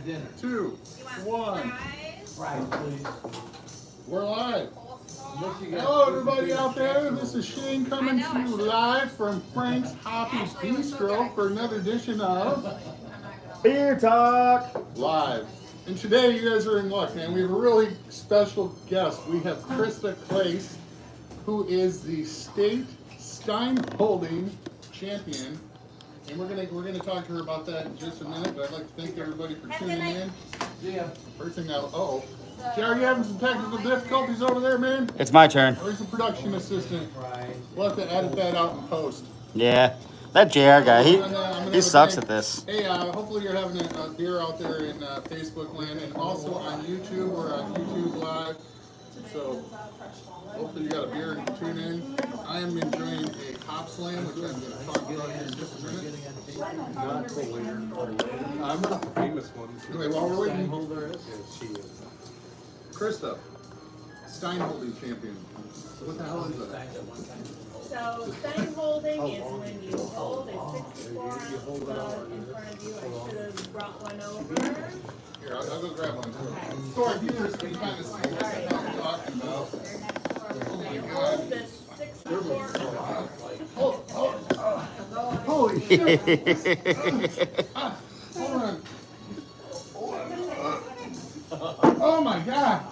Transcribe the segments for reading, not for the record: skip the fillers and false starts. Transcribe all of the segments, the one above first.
2, 1. Right, please. We're live. Hello, everybody out there. This is Shane coming to you live from Frank's Hoppy's Bistro for another edition of Beer Talk Live. And today, you guys are in luck, man. We have a really special guest. We have Krista Clace, who is the state Stein holding champion. And we're gonna talk to her about that in just a minute. But I'd like to thank everybody for tuning in. Yeah. First thing out, Jerry, you having some technical difficulties over there, man? It's my turn. Where's the production assistant? We'll have to edit that out in post. Yeah, that JR guy, he sucks at this. Hey, hopefully you're having a beer out there in Facebook land and also on YouTube. We're on YouTube Live. So hopefully you got a beer and can tune in. I am enjoying a hop slam, which I'm going to talk about here in just a minute. Not fully. I'm not the famous one. Anyway, while we're waiting, Yes, she is. Krista, Stein holding champion. What the hell is that? So Stein holding is when you hold a 64 ounce mug in front of you. I should have brought one over. Here, I'll go grab one. So our viewers can kind of see what the hell we're talking about. So you hold this 64 Holy shit! Hold on. Oh my god!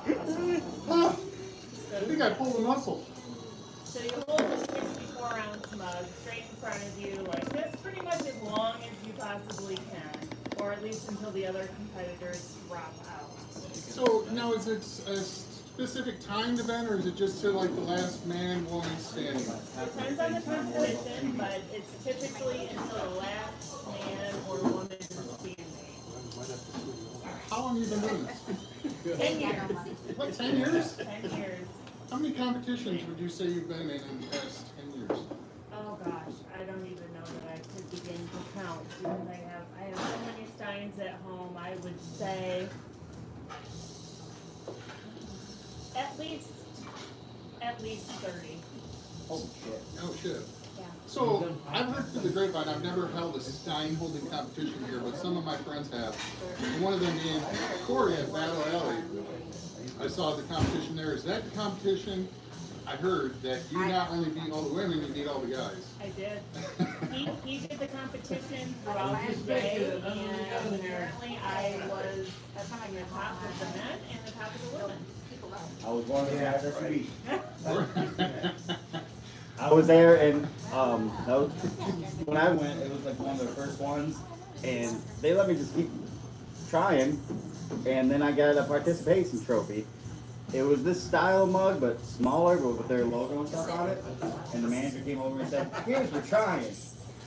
I think I pulled a muscle. So you hold the 64 ounce mug straight in front of you like this, pretty much as long as you possibly can, or at least until the other competitors drop out. So now is it a specific timed event, or is it just to like the last man, woman standing? Depends on the competition, but it's typically until the last man or woman is standing. How long have you been doing this? 10 years. What, 10 years? 10 years. How many competitions would you say you've been in the past 10 years? Oh gosh, I don't even know that I could begin to count because I have so many steins at home. I would say at least 30. Oh shit. Oh shit. Yeah. So, I've heard through the grapevine, I've never held a Stein holding competition here, but some of my friends have. And one of them being Corey at Battle Alley. I saw the competition there. Is that the competition? I heard that you not only beat all the women, you beat all the guys. I did. He did the competition throughout the day, and apparently I was at the top of the men and the top of the women. I was one of the guys that beat. I was there, and that was, when I went, it was like one of the first ones, and they let me just keep trying, and then I got a participation trophy. It was this style mug, but smaller, but with their logo and stuff on it. And the manager came over and said, "Here's for trying."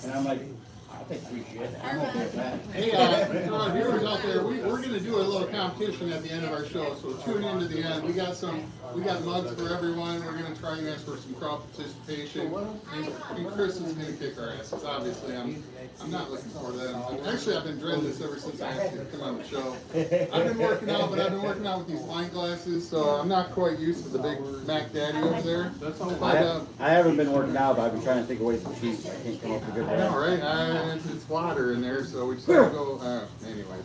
And I'm like, "I'll take free shit. I'm okay with that." Hey, for our viewers out there, we're going to do a little competition at the end of our show, so tune in to the end. We got mugs for everyone. We're going to try and ask for some crowd participation. And Chris is going to kick our asses. Obviously, I'm not looking forward to that. Actually, I've been dreading this ever since I asked you to come on the show. I've been working out, but I've been working out with these wine glasses, so I'm not quite used to the big Mac Daddy over there. But, I haven't been working out, but I've been trying to think of ways to cheat. I can't come up with a good I know, way. right? It's water in there, so we just gotta go. Anyway.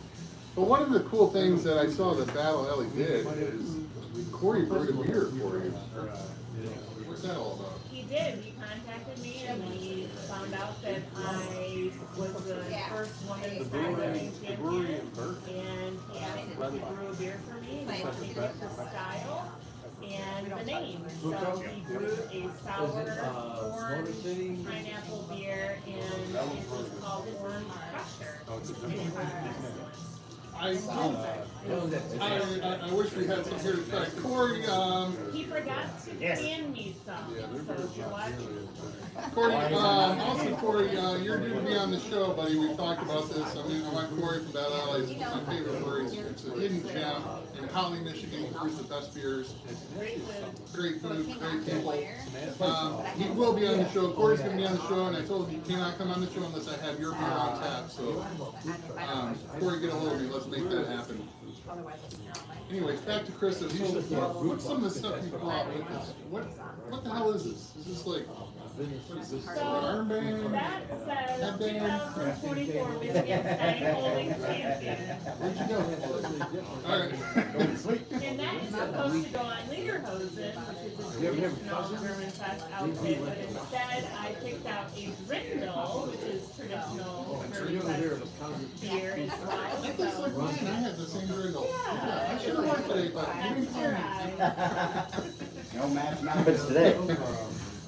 But one of the cool things that I saw that Battle Alley did is Corey brewed a beer for you. What's that all about? He did. He contacted me and he found out that I was the first woman stein champion, and he asked me to brew a beer for me. He wanted me to get the style and the name. So he brewed a sour orange pineapple beer, and it was called Orange Crusher. I wish we had some here to try. Corey, He forgot to hand me some, so if you're watching. Corey, also Corey, you're due to be on the show, buddy. We've talked about this. I want Corey from Battle Alley. It's my favorite brewery. It's a hidden gem in Holly, Michigan. He brews the best beers. Great food, great people. He will be on the show. Corey's going to be on the show, and I told him he cannot come on the show unless I have your beer on tap. So, Corey, get a hold of me. Let's make that happen. Anyways, back to Krista. So, what's some of the stuff you brought with us? What the hell is this? Is this like So that says 2024 Michigan Stein Holding Champion. Where'd you go? All right. Go to sleep. And that is supposed to go on Lederhosen, which is a traditional German fest outfit, but instead I picked out a Grindel, which is traditional German fest beer as well. That looks like mine. I had the same brindle. Yeah, I should have worked today, but you didn't tell me. No match numbers today.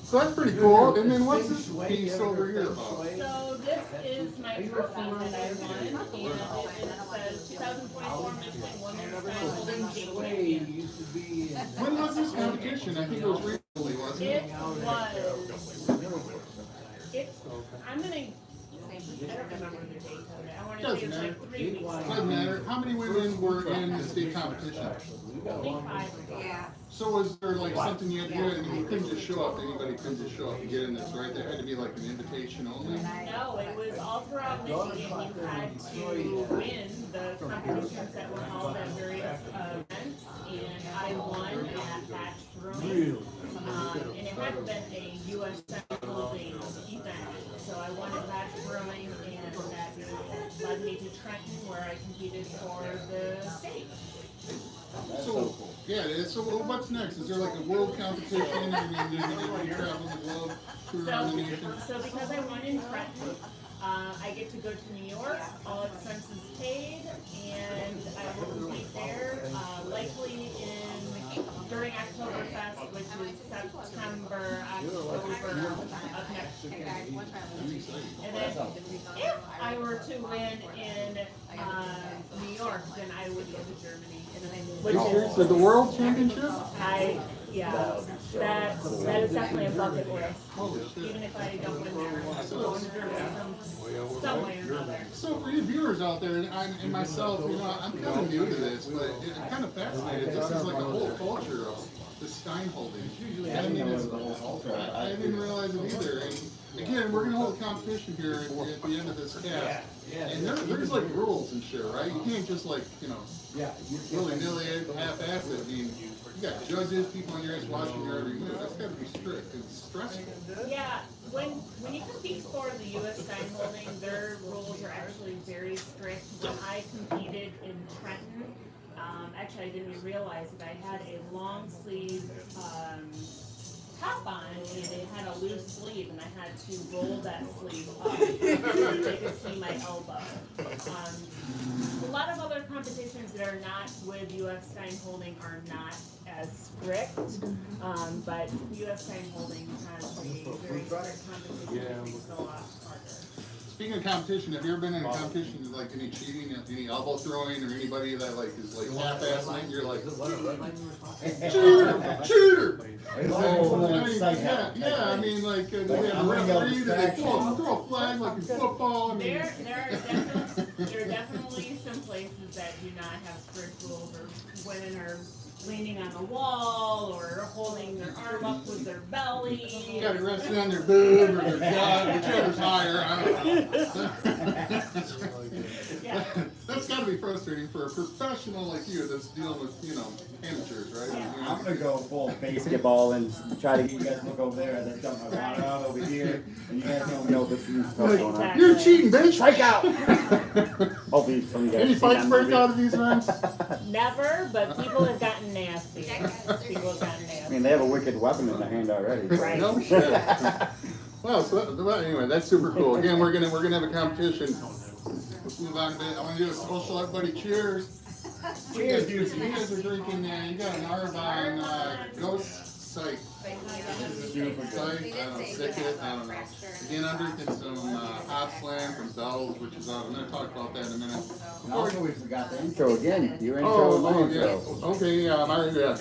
So that's pretty cool. And then what's this piece over here about? So this is my trophy that I won, and it says 2024 Michigan Women's Stein Holding Champion. When was this competition? I think it was recently, wasn't it? It was. I'm gonna. I don't remember the date of it. I want to say it was like 3 weeks ago. Doesn't matter. How many women were in the state competition? I think 5. Yeah. So was there like something you had to do? I mean, you couldn't just show up. Anybody couldn't just show up and get in this, right? There had to be like an invitation only. No, it was all throughout Michigan. You had to win the competitions that were held at various events, and I won at batch throwing. And it had been a U.S. holding event, so I won at batch throwing, and that led me to Trenton, where I competed for the state. So, yeah, so what's next? Is there like a world competition? I mean, do you travel the globe around the nation? So because I won in Trenton, I get to go to New York, all expenses paid, and I will compete there, likely during Oktoberfest, which is September, October of next year. And then if I were to win in New York, then I would go to Germany. Which is, So the world championship? that is definitely a bucket list. Holy shit. Even if I don't win there, I'm going to Germany some way or another. So for you viewers out there, and myself, you know, I'm kind of new to this, but I'm kind of fascinated. This is like a whole culture of the Stein holding. I mean, I didn't realize it either. And again, we're gonna hold a competition here at the end of this cast. And there's like rules and shit, right? You can't just like, you know, willy-nilly half-ass it. I mean, you got judges, people on your ass watching your every move. That's gotta be strict. It's stressful. Yeah, when you compete for the U.S. Stein Holding, their rules are actually very strict. When I competed in Trenton, actually I didn't even realize that I had a long sleeve top on, and it had a loose sleeve, and I had to roll that sleeve up so they could see my elbow. A lot of other competitions that are not with U.S. Stein Holding are not as strict, but U.S. Stein Holding has a very strict competition that makes it a lot harder. Speaking of competition, have you ever been in a competition like any cheating, any elbow throwing, or anybody that like is like half-assing it, and you're like, cheater! Yeah, I mean, like, do they have a referee? Do they throw a flag like in football? I mean, There are definitely some places that do not have strict rules, or women are leaning on the wall or holding their arm up with their belly. got it resting on their boob or their gut, whichever's higher. I don't know. Yeah. That's got to be frustrating for a professional like you that's dealing with, you know, amateurs, right? Yeah. You know, I'm gonna go full basketball and try to get you guys to look over there and then dump my water out over here. And you guys don't know this is what's going on. Exactly. You're cheating, bitch! Strike out! Hopefully some of you guys Any have seen fights that break movie. out of these events? Never, but people have gotten nasty. People have gotten I nasty. mean, they have a wicked weapon in their hand already. Right. No shit. Well, anyway, that's super cool. Again, we're gonna have a competition. Let's move on a bit. I want to do a social. Everybody, cheers. Cheers, dudes. You guys are drinking. You got an Arvine Ghost Sight. Super good. Sight. I don't know. Sick it. I don't know. Again, I'm drinking some Hot Slam from Bell's, which is out. I'm gonna talk about that in a minute. And also, we forgot the intro again. Your intro and my Oh, intro. yeah. Okay, yeah, my yeah.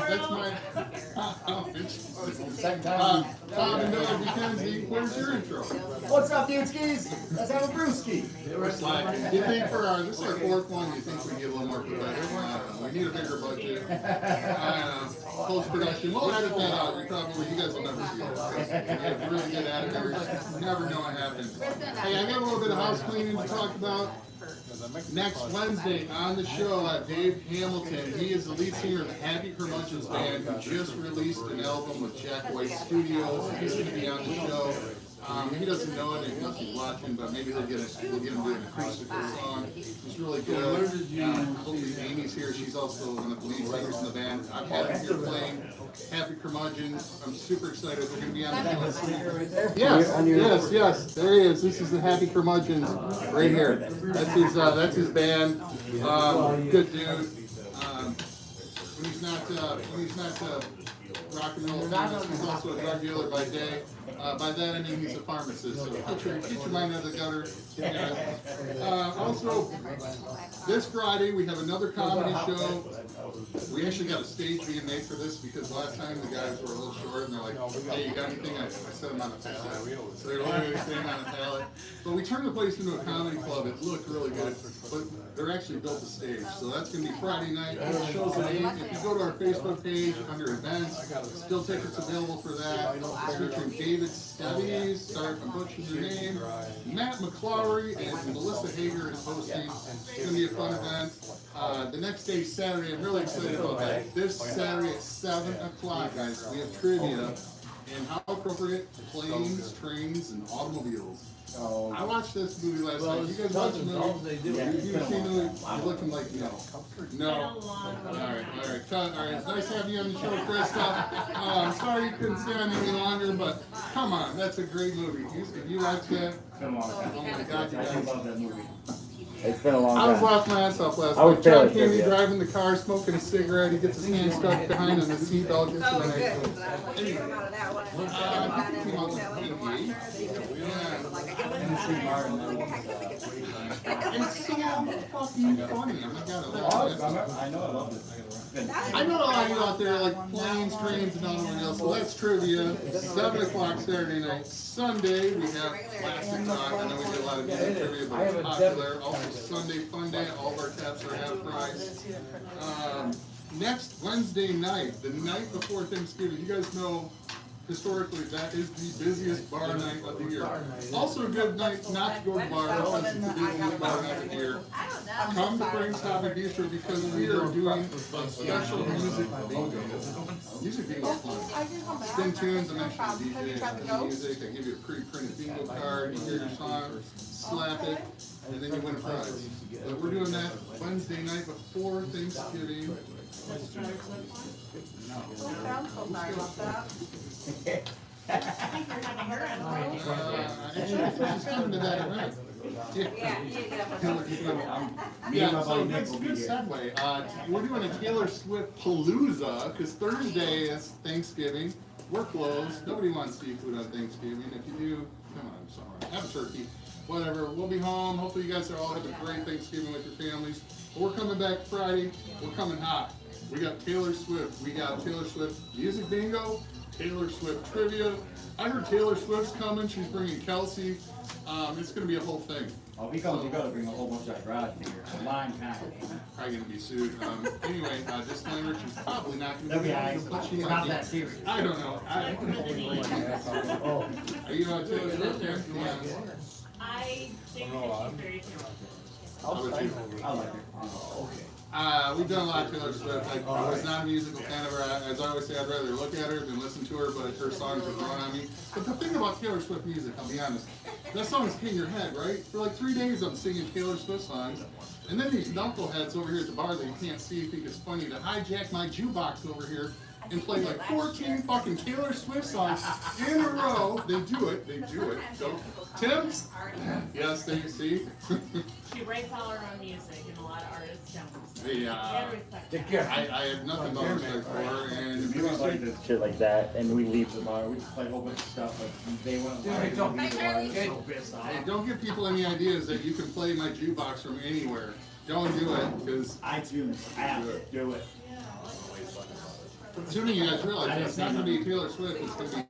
That's my. Second time. Tom and Miller McKenzie, where's your intro? What's up, dude skis? Let's have a brewski. We're slacking. Do you think for our, this is our fourth one, do you think we get a little more competitive? We need a bigger budget. Post-production, we'll edit that out. You guys will never see it. We have really good editors. You never know what happens. Hey, I got a little bit of house cleaning to talk about. Next Wednesday on the show, Dave Hamilton. He is the lead singer of the Happy Curmudgeons band, who just released an album with with Jack White Studios. He's going to be on the show. He doesn't know it unless he's watching, but maybe we'll get him doing an acoustical song. It's really good. Hopefully Amy's here. She's also one of the lead singers in the band. I've had him here playing Happy Curmudgeons. I'm super excited. They're going to be on the Yes. There he is. This is the Happy Curmudgeons right here. That's his band. Good dude. He's not rock and roll famous. He's also a drug dealer by day. By that I mean he's a pharmacist. So get your mind out of the gutter. Also, this Friday we have another comedy show. We actually got a stage being made for this because last time the guys were a little short and they're like, hey, you got anything? I set them on a pallet. So they don't have anything on a pallet. But we turned the place into a comedy club. It looked really good. But they're actually built a stage. So that's going to be Friday night. The show's at 8. If you go to our Facebook page under events, still tickets available for that. It's featuring David Stevies, sorry if I'm butchering your name, Matt McClary, and Melissa Hager is hosting. It's going to be a fun event. The next day, Saturday, I'm really excited about that. This Saturday at 7 o'clock, guys, we have trivia. And how appropriate, planes, trains, and automobiles. I watched this movie last night. You guys watch the movie? You seen the movie? You're looking like no. No. Alright. It's nice to have you on the show, Krista. I'm sorry you couldn't stay on any longer, but come on, that's a great movie. If you watch that, Come on. oh my God, you I guys. love that movie. It's been a long I was time. laughing my ass off last I would night. fail John at Candy trivia. driving the car, smoking a cigarette. He gets his hand stuck behind on the seatbelt. Gets to the next one. I think he came out like 88. And it's so fucking funny. Oh my God, I love it. I know I love this. I know a lot of you out there like planes, trains, and all else. So that's trivia. 7 o'clock Saturday night. Sunday we have classic talk. I know we do a lot of music trivia, but it's popular. Also Sunday fun day. All of our taps are half price. Next Wednesday night, the night before Thanksgiving. You guys know historically that is the busiest bar night of the year. Also a good night not to go to the bar unless it's the busiest bar night of the year. Come to Frank's Hobby Bistro because we are doing a special music bingo. Music bingo is fun. Spin tunes, I mentioned the DJ, the music, I give you a pre-printed bingo card, you hear your song, slap it, and then you win a prize. But we're doing that Wednesday night before Thanksgiving. Actually, she's coming to that event. Yeah, so good segue. We're doing a Taylor Swift Palooza because Thursday is Thanksgiving. We're closed. Nobody wants seafood on Thanksgiving. If you do, come on, sorry. Have a turkey. Whatever. We'll be home. Hopefully you guys are all having a great Thanksgiving with your families. But we're coming back Friday. We're coming hot. We got Taylor Swift. We got Taylor Swift music bingo, Taylor Swift trivia. I heard Taylor Swift's coming. She's bringing Kelsey. It's going to be a whole thing. Oh, if he comes, you gotta bring a whole bunch of garage figures. Line kind. Probably going to be sued. Anyway, disclaimer, she's probably not going to That'd be be nice. but she It's might not be. that serious. I don't know. Are you on Taylor Swift? Yeah. I think that she's very talented. How about you? I like it. We've done a lot of Taylor Swift. I was not a musical fan of her. As I always say, I'd rather look at her than listen to her, but her songs are growing on me. But the thing about Taylor Swift music, I'll be honest, that song is in your head, right? For like 3 days I'm singing Taylor Swift songs, and then these knuckleheads over here at the bar that you can't see think it's funny to hijack my jukebox over here and play like 14 fucking Taylor Swift songs in a row. They do it. So, Tim? Yes, they see. She writes all her own music, and a lot of artists don't. So Yeah. I respect Take that. care. I have nothing but respect for her, and If you want to like this shit like that, and we leave the bar, we just play a whole bunch of stuff, like they want to leave the bar, so pissed off. hey, don't give people any ideas that you can play my jukebox from anywhere. Don't do it, because iTunes app, do it. soon you guys realize it's not going to be Taylor Swift, it's going to be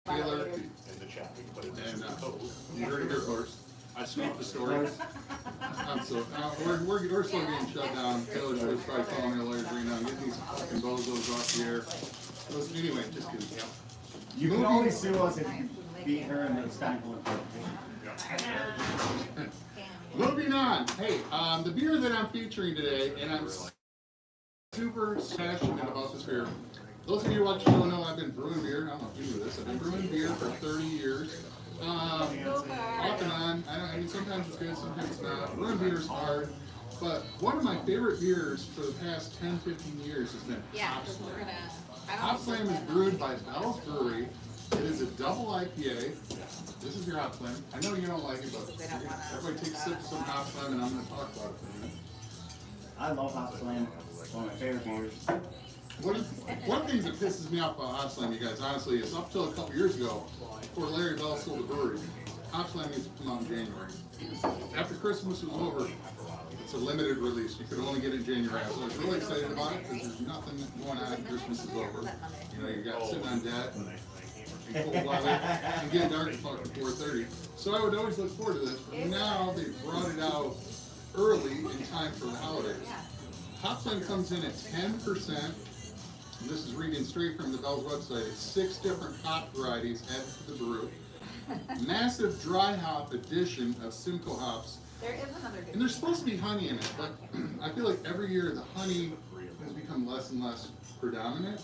Taylor. And you heard it here first. I scooped the story. We're still getting shut down. Taylor Swift's probably calling their lawyers right now. Get these fucking bozos off the air. So, anyway, just kidding. You can only sue us if you beat her in the Steinfeld. Moving on. Hey, the beer that I'm featuring today, and I'm super passionate about this beer, Those of you who watch the show know I've been brewing beer. I don't know if you knew this. I've been brewing beer for 30 years. Off and on. I mean, sometimes it's good, sometimes it's not. Brewing beer is hard. But one of my favorite beers for the past 10, 15 years has been Hop Slam. Hop Slam is brewed by Bell's Brewery. It is a double IPA. This is your Hop Slam. I know you don't like it, but everybody take sips of some Hop Slam, and I'm going to talk about it for a minute. I love Hop Slam. It's one of my favorite beers. One of the things that pisses me off about Hop Slam, you guys, honestly, is up till a couple years ago, before Larry Bell sold the brewery, Hop Slam used to come out in January. After Christmas was over, it's a limited release. You could only get it in January. So I was really excited about it because there's nothing going on. Christmas is over. You know, you got sitting on debt and cold weather and getting dark at fucking 4:30. So I would always look forward to this. But now they brought it out early in time for the holidays. Hop Slam comes in at 10%. And this is reading straight from the Bell's website. It's 6 different hop varieties added to the brew. Massive dry hop addition of Simcoe hops. There is another good. And there's supposed to be honey in it, but I feel like every year the honey has become less and less predominant,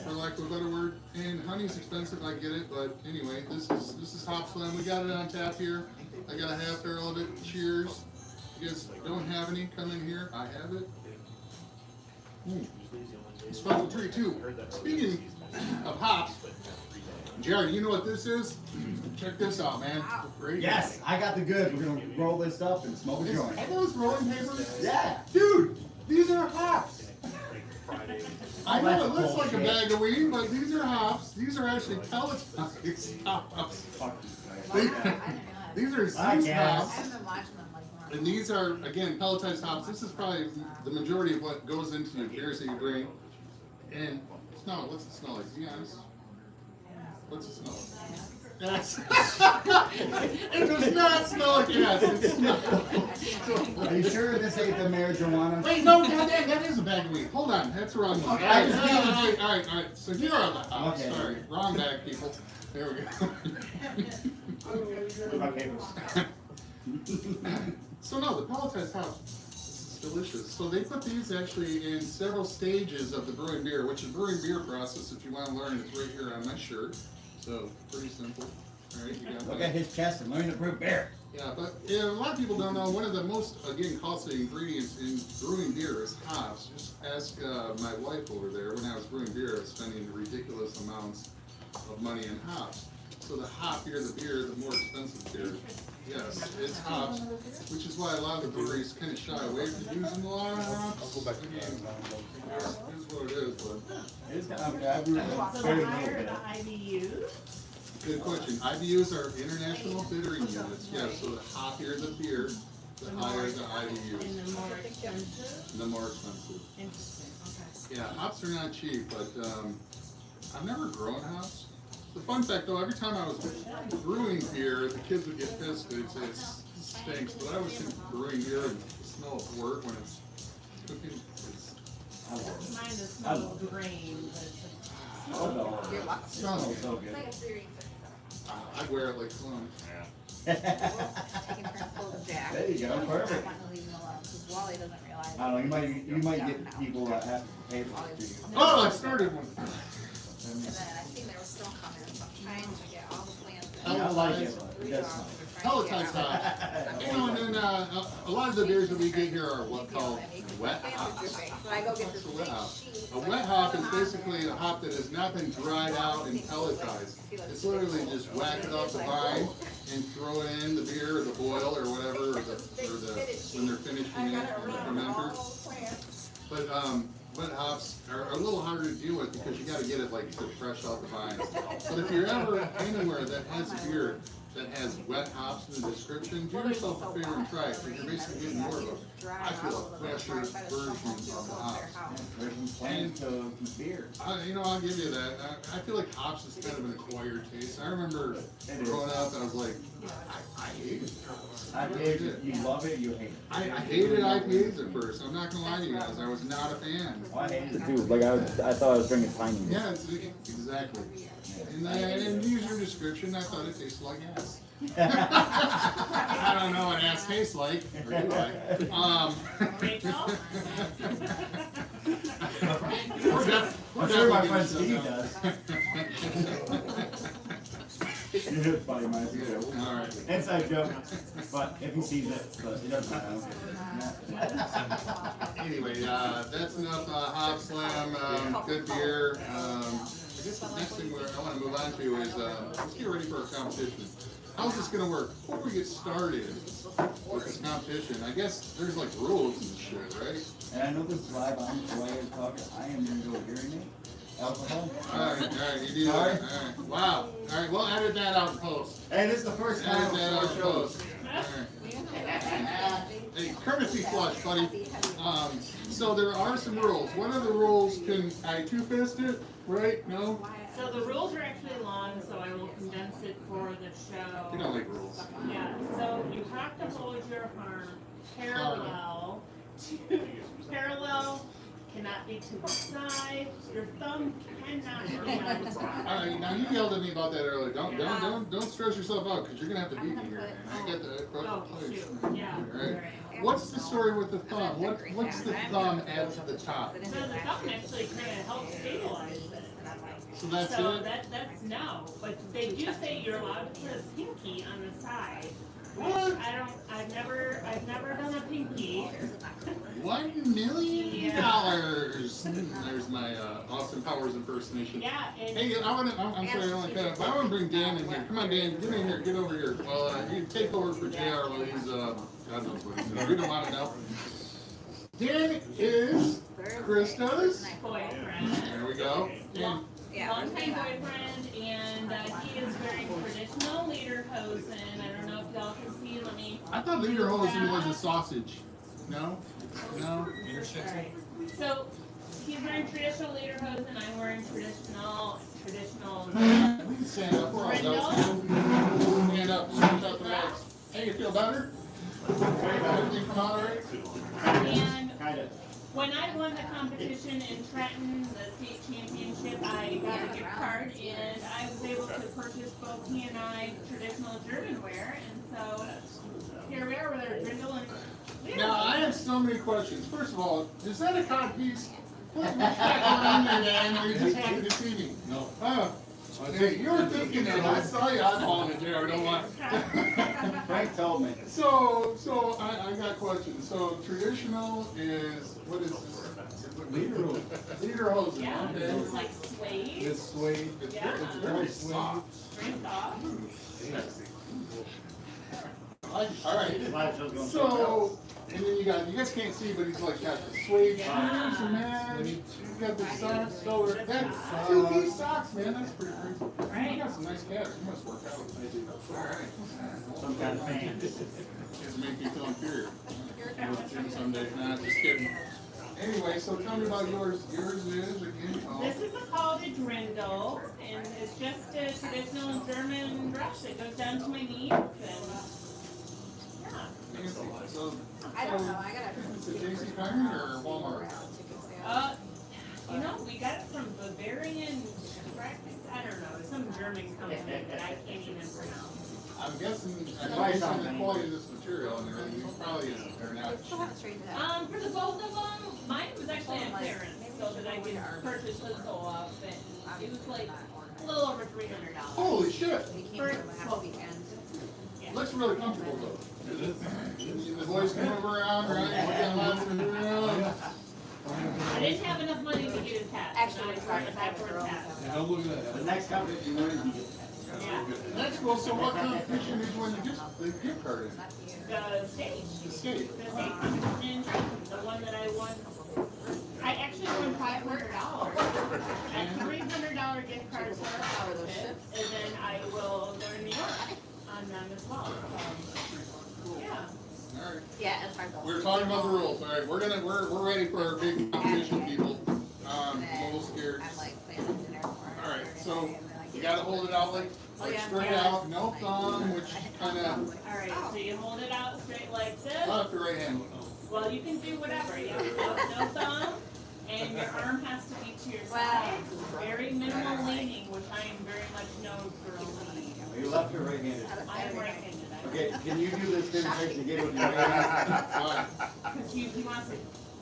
for lack of a better word. And honey's expensive, I get it, but anyway, this is Hop Slam. We got it on tap here. I got a half barrel of it. Cheers. You guys don't have any? Come in here. I have it. Special treat too. Speaking of hops, Jared, you know what this is? Check this out, man. Great. Yes, I got the goods. We're gonna roll this up and smoke a joint. Are those rolling papers? Yeah. Dude, these are hops. I know That's it looks like a bullshit. bag of weed, but these are hops. These are actually pelletized hops. Fuck These are I seized guess. hops. I've been watching them like more. And these are, again, pelletized hops. This is probably the majority of what goes into your beers that you drink. And smell it. What's it smell like? Be honest. What's it smell like? Yes. It does not smell like gas. It smells. Are you sure this ain't the marijuana? Wait, no, goddamn, that is a bag of weed. Hold on, that's the wrong one. Okay, All right. So here are the hops. Okay. Sorry, wrong bag, people. There we go. Okay. So no, the pelletized hops, this is delicious. So they put these actually in several stages of the brewing beer, which is brewing beer process. If you want to learn, it's right here on my shirt. So pretty simple. All right, you got Look that. at his chest and learn to brew beer. Yeah, but a lot of people don't know one of the most, again, costly ingredients in brewing beer is hops. Just ask my wife over there. When I was brewing beer, I was spending ridiculous amounts of money in hops. So the hoppier the beer, the more expensive beer. Yes, it's hops, which is why a lot of the breweries kind of shy away from using a lot of hops. Again, here's what it is, but It's kind of, I brew So very the little higher bit. the IBUs, good question. IBUs are international bittering units. Yeah, so the hoppier the beer, the higher the and IBUs, the more expensive. the more expensive. Interesting, okay. Yeah, hops are not cheap, but I've never grown hops. The fun fact though, every time I was brewing beer, the kids would get pissed. They'd say it stinks, but I always think brewing beer and the smell of work when it's cooking is I love it. Mine the smell of grain, but Oh, no. it smells So It's good. like a theory. I wear it like cologne. Taking turns holding Jack. There you go, perfect. I want to leave him alone because Wally doesn't realize. I don't know, you might get people that have to pay for it too. Oh, I started one. And then I seen there was still coming, so I'm trying to get all the plants. I like it, but it does smell. Pelletized hops. You know, and then a lot of the beers that we get here are what called wet hops. So I go get this What's a wet big hop? sheet. A wet hop is basically a hop that has not been dried out and pelletized. It's literally just whack it off the vine and throw it in the beer or the boil or whatever, when they're finishing it from the fermenter. But wet hops are a little harder to deal with because you gotta get it like fresh off the vine. But if you're ever anywhere that has a beer that has wet hops in the description, do yourself a favor and try it, because you're basically getting more of a, I feel a fresher version of the hops. There's some plan to beer. I'll give you that. I feel like hops is kind of an acquired taste. I remember growing up, I was like, I hated it. I hate it. You love it, you hate it. I hated IPAs at first. I'm not gonna lie to you guys. I was not a fan. Oh, I hate it. Dude, like I thought I was drinking tiny. Yeah, exactly. And use your description. I thought it tasted like ass. I don't know what ass tastes like. Or do I? Rachel? I'm sure my friend Steve does. It's funny, my too. Alright. Inside joke, but if he sees it, but he doesn't Anyway, that's enough Hop Slam, good beer. I guess the next thing I want to move on to is let's get ready for our competition. How's this gonna work? Before we get started with this competition, I guess there's like rules and shit, right? And I know this is live on, so while you're talking, I am gonna go urinate. Alcohol. Alright, you do that. Alright, wow. Alright, we'll edit that out in post. Hey, this is the first time Edit that out in post. Hey, courtesy flush, buddy. So there are some rules. One of the rules, can I two-fist it? Right? No? So the rules are actually long, so I will condense it for the show. You don't like rules. Yeah, so you have to hold your arm parallel to, parallel, cannot be to the side, your thumb cannot be on the top. Alright, now you yelled at me about that earlier. Don't stress yourself out, because you're gonna have to beat me here. I got the Oh, shoot, yeah. Alright. What's the story with the thumb? What's the thumb add to the top? So the thumb actually kind of helps stabilize it. So that's So it? that's no, but they do say you're allowed to put a pinky on the side. What? I've never done a pinky. $1 million? Yeah. There's my Austin Powers impersonation. Yeah, and Hey, I'm sorry, I want to cut it, but I want to bring Dan in here. Come on, Dan, get in here, get over here. Well, you can take over for JR while he's, God knows what he's doing. We don't want to know. Dan is Krista's. boyfriend. There we go. And Longtime boyfriend, and he is wearing traditional lederhosen. I don't know if y'all can see. Let me. I thought lederhosen was a sausage. No? No? Right. So he's wearing traditional lederhosen. I'm wearing traditional. We can stand up. We're all adults. Stand up. Stretch out the legs. Hey, you feel better? Everything come out all right? And Kind of. when I won the competition in Trenton, the state championship, I got a gift card, and I was able to purchase both he and I traditional German wear, and so here we are with our Grindle and. Now, I have so many questions. First of all, is that a cod piece? What's back on there, Dan? Or you just happy to see me? No. Oh. Hey, you were thinking that. I saw you eyeballing it there. I don't want. Frank told me. So I got questions. So traditional is, what is this? Lederhosen. Yeah, Okay. it's like suede. It's suede. Yeah. It's very soft. Very soft. All right. So, and then you guys can't see, but he's like got the suede shoes and that. You got the socks. So that's 2-piece socks, man. That's pretty crazy. Right. You got some nice calves. You must work out. All right. Some kind of fan. Doesn't make me feel inferior. Go to the gym someday. Nah, just kidding. Anyway, so tell me about yours. Yours is again. This is called a Grindle, and it's just a traditional German dress that goes down to my knees, and yeah. So, I don't know, I gotta. is it JC Penney or Walmart? You know, we got it from Bavarian, I don't know, some German company that I can't even pronounce. I'm guessing the quality of this material and everything probably isn't there now. Still haven't straightened it out. For the both of them, mine was actually on clearance, so that I could purchase this go-up, and it was like a little over $300. Holy shit! He came from a half weekend. Looks really comfortable though. Is it? The boys can move around, right? You got lots of room. I didn't have enough money to get his hat. Actually, so it's I right went back back for for his hat. Now look at that. The next competition, you know, Yeah. That's cool. So what competition did you win the gift card in? The stage. The state. The state competition, the one that I won. I actually won $500. A $300 gift card for our outfit, and then I will go to New York on them as well. So, yeah. All right. Yeah, it's hard though. We were talking about the rules. All right, we're ready for our big competition, people. I'm a little scared. I'm like planning dinner for her. All right, so you gotta hold it out like straight out, no thumb, which kind of Alright, so you hold it out straight like this. left or right hand. Well, you can do whatever. You have no thumb, and your arm has to be to your side. Very minimal leaning, which I am very much known for leaning. Are you left or right-handed? I am right-handed. Okay, can you do this demonstration again with your right hand? Fine. Because he wants to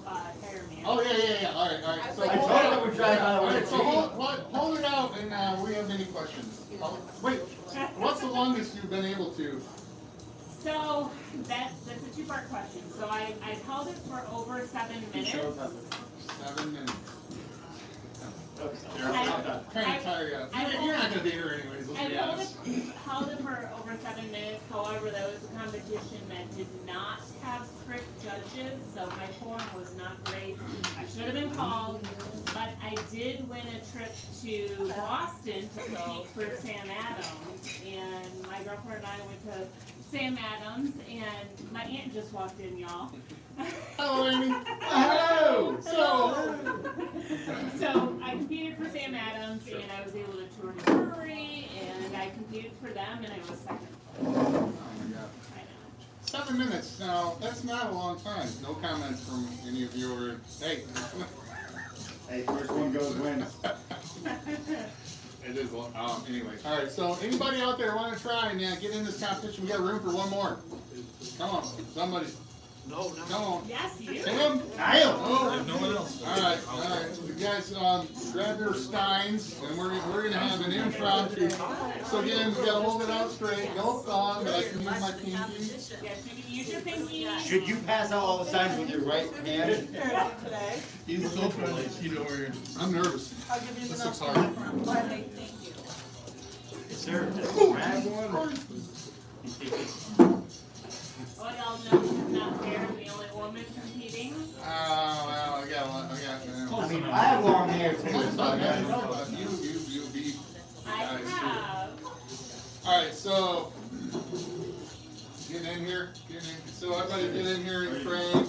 tire man. Oh, yeah, all right, so. I told her we'd drive by the All way. right, so hold it out, and we have any questions. Wait, what's the longest you've been able to? So that's a two-part question. So I've held it for over 7 minutes. 7 minutes. I- Kind of tired, yeah. You're not gonna be here anyways, let's I be honest. held it for over 7 minutes. However, that was a competition that did not have strict judges, so my form was not great. I should have been called, but I did win a trip to Boston to compete for Sam Adams, and my girlfriend and I went to Sam Adams, and my aunt just walked in, y'all. Hello, Amy. Hello. So I competed for Sam Adams, and I was able to tour the brewery, and I competed for them, and I was second. Oh my God. I know. 7 minutes, now, that's not a long time. No comments from any of you or, hey. Hey, first one goes wins. It is, anyway. All right, so anybody out there want to try and get in this competition? We got room for one more. Come on, somebody. No, Come on. Yes, you. Tim? Damn. Oh. no one else. All right. You guys, grab your steins, and we're gonna have an impromptu. So again, we gotta hold it out straight, no thumb, but I can use my pinky. Yes, you can use your pinky. Should you pass out all the signs with your right hand? He's so friendly, you know where. I'm nervous. I'll give you This the looks number. hard. Thank you. Sir, grab one. Oh, y'all know this is not fair. I'm the only woman competing. Well, I got. I mean, I have long hair too, so I got You beat. I have. All right, so get in here. So everybody get in here in frame.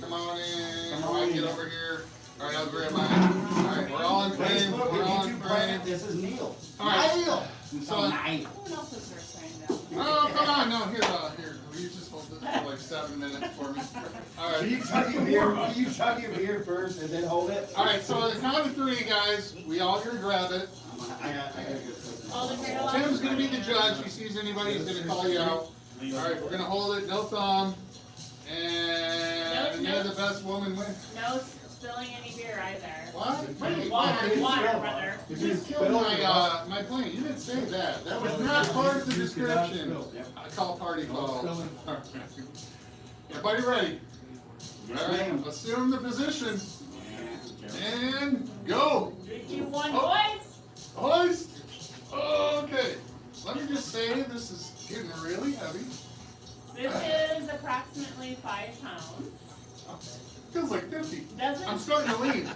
Come on in. Come on in. Get over here. All right, I'll grab mine. All right, we're all in frame. We're all in frame. This is Neil. All right. Neil. So, Nice. Who else is there signed up? oh, come on, no, here. Will you just hold this for like 7 minutes for me? All Will you right. chug your beer first and then hold it? All right, so on the count of 3, guys, we all gonna grab it. I gotta get All the girls. Tim's gonna be the judge. He sees anybody, he's gonna call you out. All right, we're gonna hold it, no thumb. And may the best woman win. No spilling any beer either. What? Wait, Water, brother. You just killed my plan. You didn't say that. That was not part of the description. I call party foul. Everybody ready? All right, assume the position. And go. 3, 2, 1, Oh. boys. Hoist. Okay. Let me just say, this is getting really heavy. This is approximately 5 pounds. Feels like 50. Doesn't I'm starting to lean.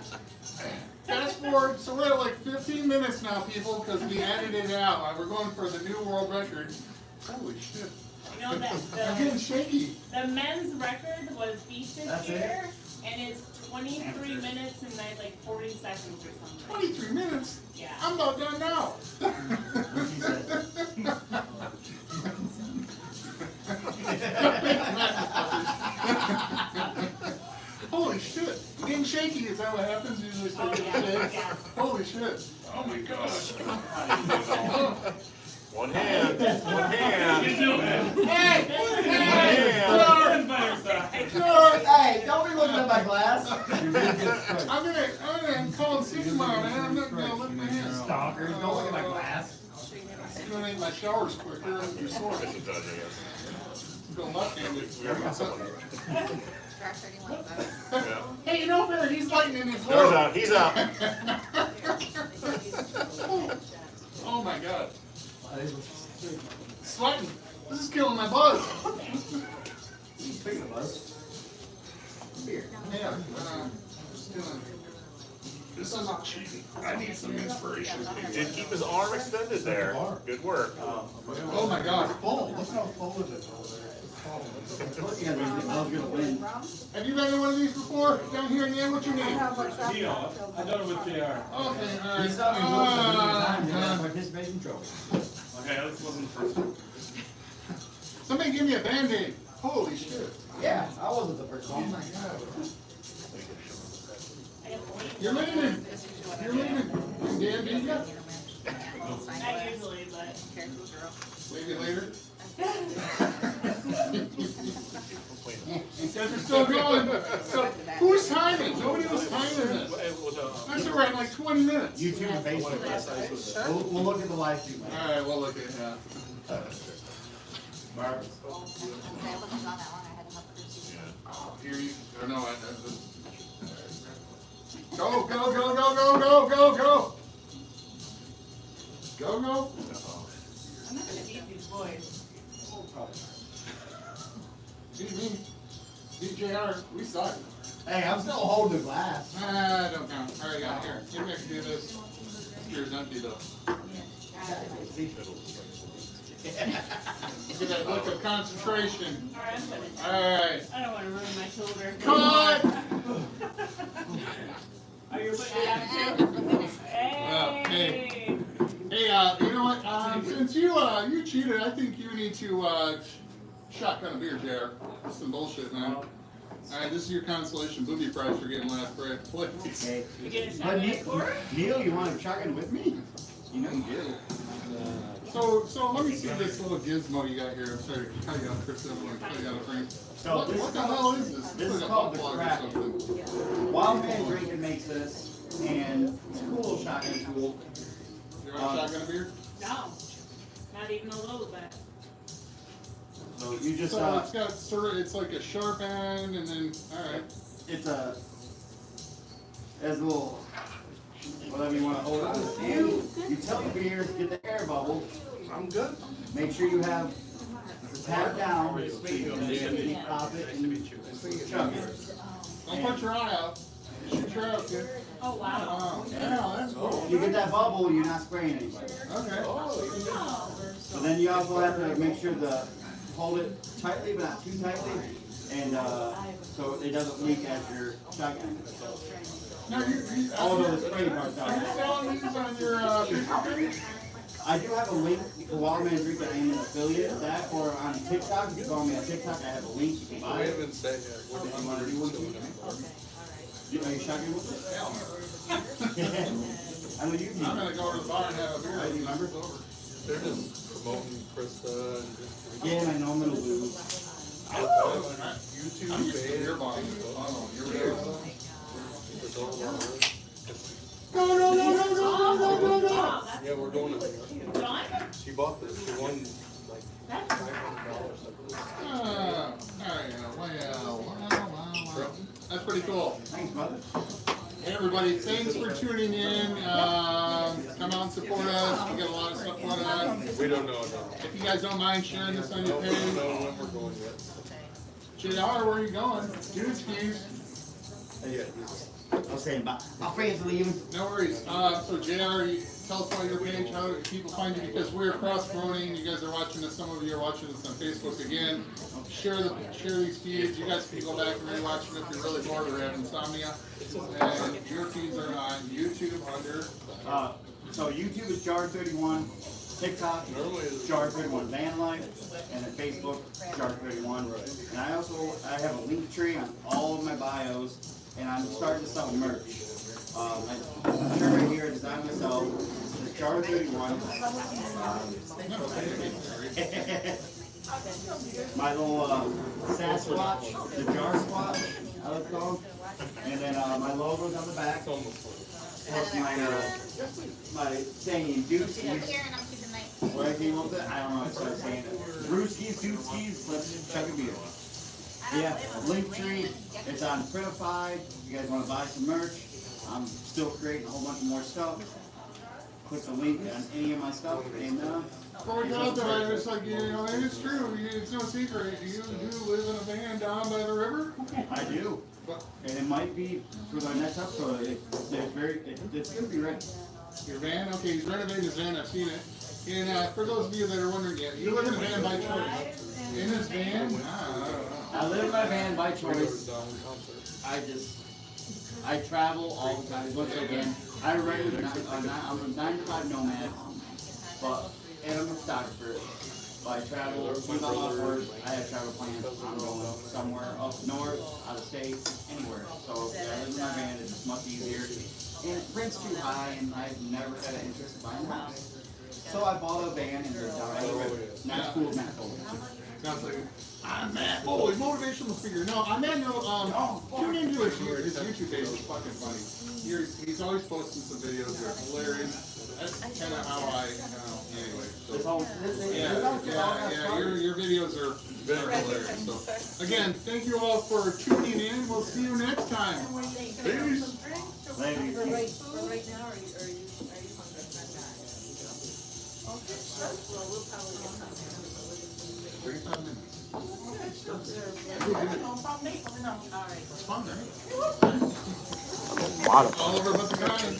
Fast forward, so we're at like 15 minutes now, people, because we added it out. We're going for the new world record. Holy shit. You know that I'm getting shaky. the men's record was beat this That's it? year, and it's 23 minutes and like 40 seconds or something. 23 minutes? Yeah. I'm about done now. Holy shit. I'm getting shaky. Is that what happens? Usually start getting shakes? yeah. Holy shit. Oh my gosh. One hand. One hand. Hey! Hey! Hey, don't be looking at my glass. I'm gonna call and see tomorrow, man. I'm not gonna lift my hand. Stalker, don't look at my glass. I'm gonna make my showers quicker and you're sore. Go left-handed. Hey, you know, Barry, he's lightening his Door's load. out. He's out. Oh my god. Sweating. This is killing my buzz. Speaking of us, beer. Yeah, just gonna. This is not cheating. I need some inspiration. He did keep his arm extended there. Good work. Oh my god. Full, look how full it is over there. I was gonna win. Have you been to one of these before? Down here in the end, what's your name? I done it with JR. Okay, alright. He's not even looking at the time, he has participation trophy. Okay, let's listen first. Somebody give me a Band-Aid. Holy shit. Yeah, I wasn't the first Oh one. my god. I have to You're leaving. You're leaving. Dan, do you got? Not usually, but. Maybe later. And so guys are still going. So, who's timing? Nobody was timing this. I said we're at like 20 minutes. YouTube and Facebook. We'll look at the live stream. Alright, we'll look at that. Barb. I wasn't gone that long, I had to help her. Oh, here you, or no, go, go, go, go, go, go, go, go. Go, go. I'm not gonna beat these boys. Beat me. Beat JR. We suck. Hey, I'm still holding the glass. Don't count. Alright, yeah, here. Maybe I can do this. Here's empty though. Look at that look of concentration. Alright, I'm finished. Alright. I don't wanna ruin my shoulder. Cut! Are you putting it out too? Well, Hey! Hey, you know what? Since you cheated, I think you need to shotgun a beer, JR. That's some bullshit, man. Alright, this is your consolation booby prize for getting last place. Hey. You get a But shotgun Neil, for it? Neil, you want to shotgun with me? You know you do. So let me see this little gizmo you got here. I'm sorry to cut you off, Chris. I don't want to cut you out of frame. So What the hell is this? This is like a called the butt plug or Kraken. something. Wild Man Drinking makes this, and it's a cool little shotgun tool. You want a shotgun beer? No, not even a little bit. So you just So it's got it's like a sharp end, and then alright. it's a as a little whatever you want to hold on to. And you tell the beer, get the air bubble. I'm good. Make sure you have the tap down so you can pop it and chug it. Don't put your eye out. Shoot your eye, kid. Oh, wow. Yeah, that's cool. You get that bubble, you're not spraying anybody. Okay. But then you also have to make sure to hold it tightly, but not too tightly, and so it doesn't leak as you're shotgun. Now you Although the spray part's are you out. selling these on your Facebook page? I do have a link for Wild Man Drink that I am an affiliate of that, or on TikTok. If you follow me on TikTok, I have a link. You can buy We it. haven't said yet. What If did you want to do one, too. Are you shotgun with it? I know you I'm can. gonna go to the bar and have a beer. Do you remember? They're just promoting Krista and just Again, I know I'm gonna lose. YouTube I'm used to beer and bombs. Oh, you're beer. it's all over. Go, go, go, go, go, go, go, go. Wow, that's Yeah, we're going to. done? She bought this. She won like That's $500. Wow. That's pretty cool. Thanks, brother. Hey everybody, thanks for tuning in. Come out and support us. We got a lot of stuff going on. We don't know. No. If you guys don't mind sharing this on your We don't page. know when we're going yet. JR, where are you going? Dude skis. Yeah. I was saying, my friends leaving. No worries. So JR, tell us about your page, how do people find you, because we're cross-promoting. You guys are watching this, some of you are watching this on Facebook again. Share these feeds. You guys can go back and rewatch them if you're really bored or have insomnia. And your feeds are on YouTube under. So YouTube is Jar31, TikTok is Jar31 Van Life, and then Facebook Jar31. And I have a link tree on all of my bios, and I'm starting to sell merch. My shirt right here I designed myself. It's Jar31. My little Sasquatch, the Jar Squatch, I like to call him. And then my logo's on the back. Plus my saying Dukes. Here, and I'm keeping my. Where I came up with it, I don't know, I started saying it. Brewskis, Dukeskis, let's chug a beer. Yeah, link tree, it's on Printify. If you guys want to buy some merch, I'm still creating a whole bunch of more stuff. Click the link on any of my stuff, and Before we go out there, it's like, and it's true, it's no secret. You do live in a van down by the river? I do. And it might be for the next episode. It's gonna be ready. Your van? Okay, he's renovating his van, I've seen it. And for those of you that are wondering, you live in a van by choice. In this van? I don't know. I live in my van by choice. I travel all the time. Once again, I'm a 9-to-5 nomad, and I'm a photographer. But I travel, when I'm off work, I have travel plans. I'm going somewhere up north, out of state, anywhere. So I live in my van, it's just much easier. And it rents too high, and I've never had an interest in buying a house. So I bought a van and lived down by the river. Not cool, not cool. That's like, I'm Matt Foley, motivational speaker. No, on that note, tune into his YouTube page. It's fucking funny. He's always posting some videos that are hilarious. That's kind of how anyway. So, your videos are very hilarious. So, again, thank you all for tuning in. We'll see you next time. Peace. For right now, are you hungry? Okay, well, we'll probably get something. 35 minutes. All right. It's fun, right? A lot of All over but the guy.